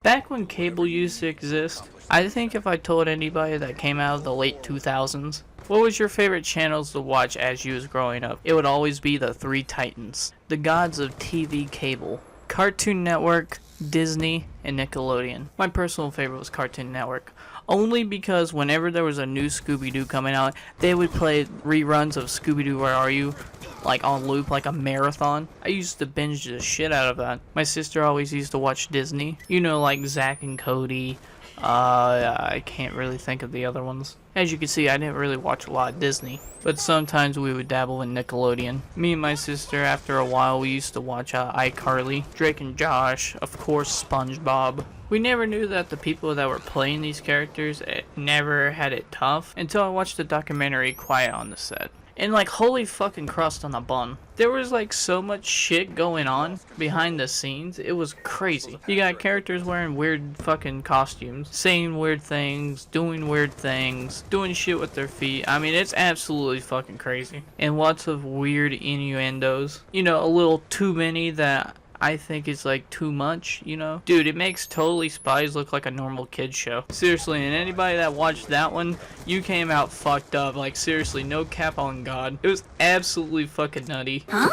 Back when cable used to exist, I think if I told anybody that came out of the late 2000s, what was your favorite channels to watch as you was growing up? It would always be the three titans, the gods of TV cable. Cartoon Network, Disney, and Nickelodeon. My personal favorite was Cartoon Network. Only because whenever there was a new Scooby-Doo coming out, they would play reruns of Scooby-Doo Where Are You? Like on loop, like a marathon. I used to binge the shit out of that. My sister always used to watch Disney. You know, like Zack and Cody. I can't really think of the other ones. As you can see, I didn't really watch a lot of Disney, but sometimes we would dabble in Nickelodeon. Me and my sister, after a while, we used to watch iCarly, Drake and Josh, of course SpongeBob. We never knew that the people that were playing these characters never had it tough until I watched the documentary Quiet on the Set. And like, holy fucking crust on a bun. There was like so much shit going on behind the scenes. It was crazy. You got characters wearing weird fucking costumes, saying weird things, doing shit with their feet. I mean, it's absolutely fucking crazy. And lots of weird innuendos. You know, a little too many that I think it's like too much, you know? Dude, it makes Totally Spies look like a normal kid's show. Seriously, and anybody that watched that one, you came out fucked up. Like, seriously, no cap on God. It was absolutely fucking nutty. Huh?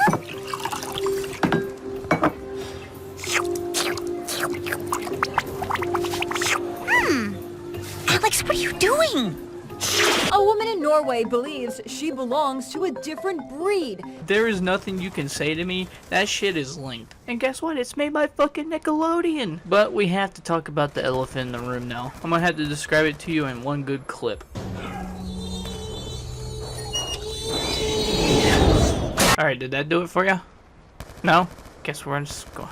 Alex, what are you doing? A woman in Norway believes she belongs to a different breed. There is nothing you can say to me. That shit is linked. And guess what? It's made by fucking Nickelodeon. But we have to talk about the elephant in the room now. I'm gonna have to describe it to you in one good clip. Alright, did that do it for you? No? Guess we're just going.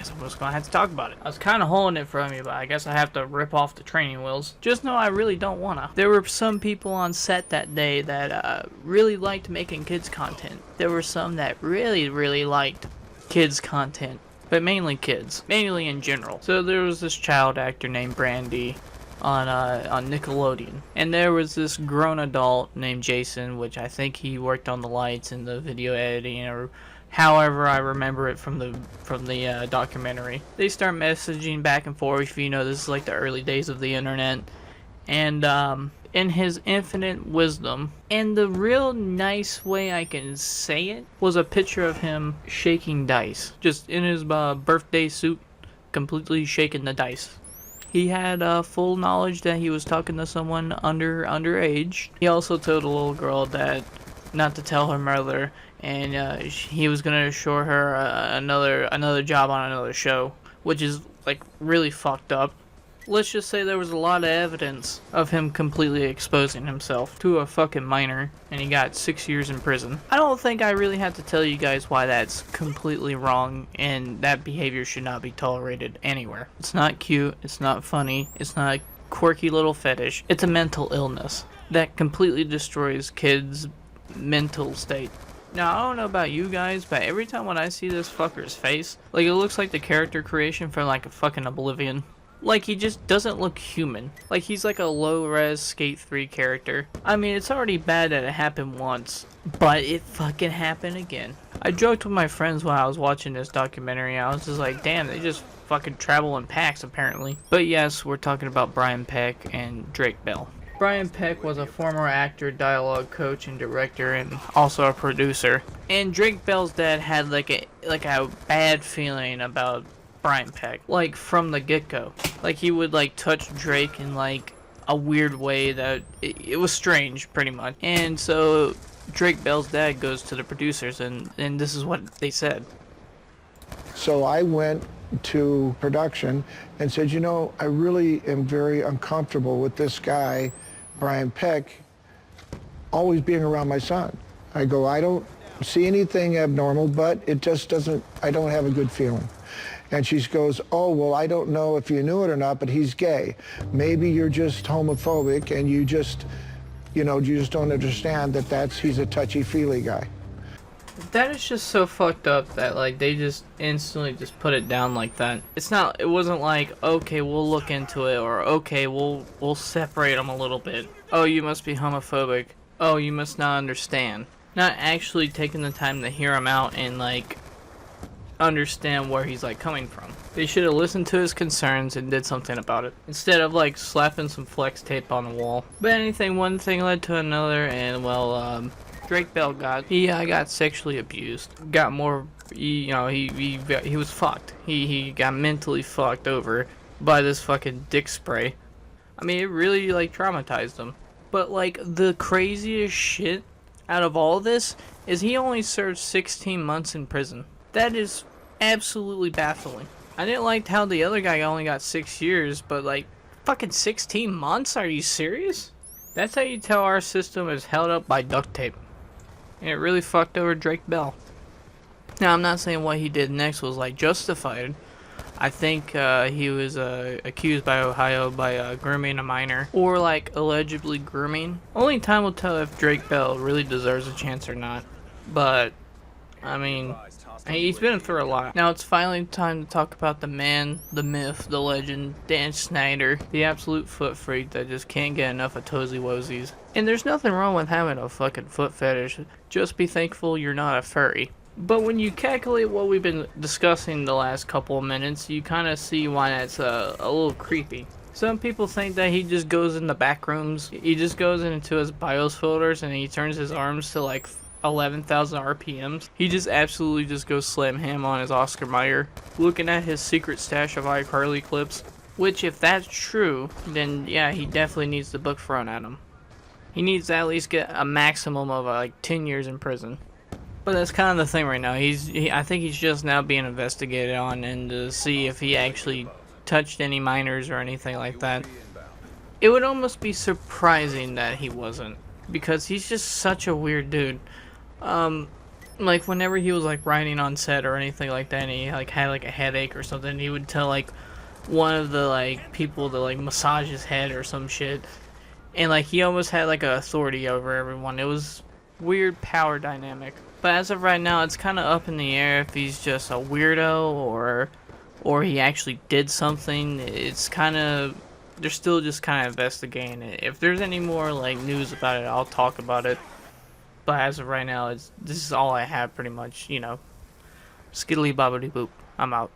I'm just gonna have to talk about it. I was kind of holding it from you, but I guess I have to rip off the training wheels. Just know I really don't wanna. There were some people on set that day that really liked making kids content. There were some that really liked kids content, but mainly kids, mainly in general. So there was this child actor named Brandy on Nickelodeon, and there was this grown adult named Jason, which I think he worked on the lights and the video editing, or however I remember it from the documentary. They start messaging back and forth. You know, this is like the early days of the internet, and in his infinite wisdom, and the real nice way I can say it, was a picture of him shaking dice, just in his birthday suit, completely shaking the dice. He had full knowledge that he was talking to someone underage. He also told a little girl that not to tell her mother, and he was gonna assure her another job on another show, which is like really fucked up. Let's just say there was a lot of evidence of him completely exposing himself to a fucking minor, and he got 6 years in prison. I don't think I really have to tell you guys why that's completely wrong, and that behavior should not be tolerated anywhere. It's not cute, it's not funny, it's not a quirky little fetish. It's a mental illness that completely destroys kids' mental state. Now, I don't know about you guys, but every time when I see this fucker's face, like, it looks like the character creation from like a fucking Oblivion. Like, he just doesn't look human. Like, he's like a low-res Skate 3 character. I mean, it's already bad that it happened once, but it fucking happened again. I joked with my friends when I was watching this documentary. I was just like, damn, they just fucking travel in packs, apparently. But yes, we're talking about Brian Peck and Drake Bell. Brian Peck was a former actor, dialogue coach, and director, and also a producer. And Drake Bell's dad had like a bad feeling about Brian Peck, like from the get-go. Like, he would like touch Drake in like a weird way that it was strange, pretty much. And so Drake Bell's dad goes to the producers, and this is what they said. So I went to production and said, you know, I really am very uncomfortable with this guy, Brian Peck, always being around my son. I go, I don't see anything abnormal, but it just doesn't, I don't have a good feeling. And she goes, oh, well, I don't know if you knew it or not, but he's gay. Maybe you're just homophobic and you just, you know, you just don't understand that he's a touchy-feely guy. That is just so fucked up that like they just instantly just put it down like that. It wasn't like, okay, we'll look into it, or okay, we'll separate them a little bit. Oh, you must be homophobic. Oh, you must not understand. Not actually taking the time to hear him out and like understand where he's like coming from. They should have listened to his concerns and did something about it, instead of like slapping some flex tape on the wall. But anything, one thing led to another, and well, Drake Bell got sexually abused. Got more, he was fucked. He got mentally fucked over by this fucking dick spray. I mean, it really like traumatized him. But like the craziest shit out of all this is he only served 16 months in prison. That is absolutely baffling. I didn't like how the other guy only got 6 years, but like fucking 16 months? Are you serious? That's how you tell our system is held up by duct tape. And it really fucked over Drake Bell. Now, I'm not saying what he did next was like justified. I think he was accused by Ohio by grooming a minor, or like allegedly grooming. Only time will tell if Drake Bell really deserves a chance or not. But I mean, he's been through a lot. Now it's finally time to talk about the man, the myth, the legend, Dan Snyder, the absolute foot freak that just can't get enough of toesy woesies. And there's nothing wrong with having a fucking foot fetish. Just be thankful you're not a furry. But when you calculate what we've been discussing the last couple of minutes, you kind of see why that's a little creepy. Some people think that he just goes in the back rooms. He just goes into his BIOS folders and he turns his arms to like 11,000 RPMs. He just absolutely just goes slam ham on his Oscar Mayer, looking at his secret stash of iCarly clips. Which, if that's true, then yeah, he definitely needs the book thrown at him. He needs to at least get a maximum of like 10 years in prison. But that's kind of the thing right now. I think he's just now being investigated on, and to see if he actually touched any minors or anything like that. It would almost be surprising that he wasn't, because he's just such a weird dude. Like whenever he was like writing on set or anything like that, and he like had like a headache or something, he would tell like one of the like people to like massage his head or some shit, and like he almost had like an authority over everyone. It was weird power dynamic. But as of right now, it's kind of up in the air if he's just a weirdo or he actually did something. It's kind of, they're still just kind of investigating it. If there's any more like news about it, I'll talk about it. But as of right now, this is all I have pretty much, you know. Skiddly bobbity boop. I'm out.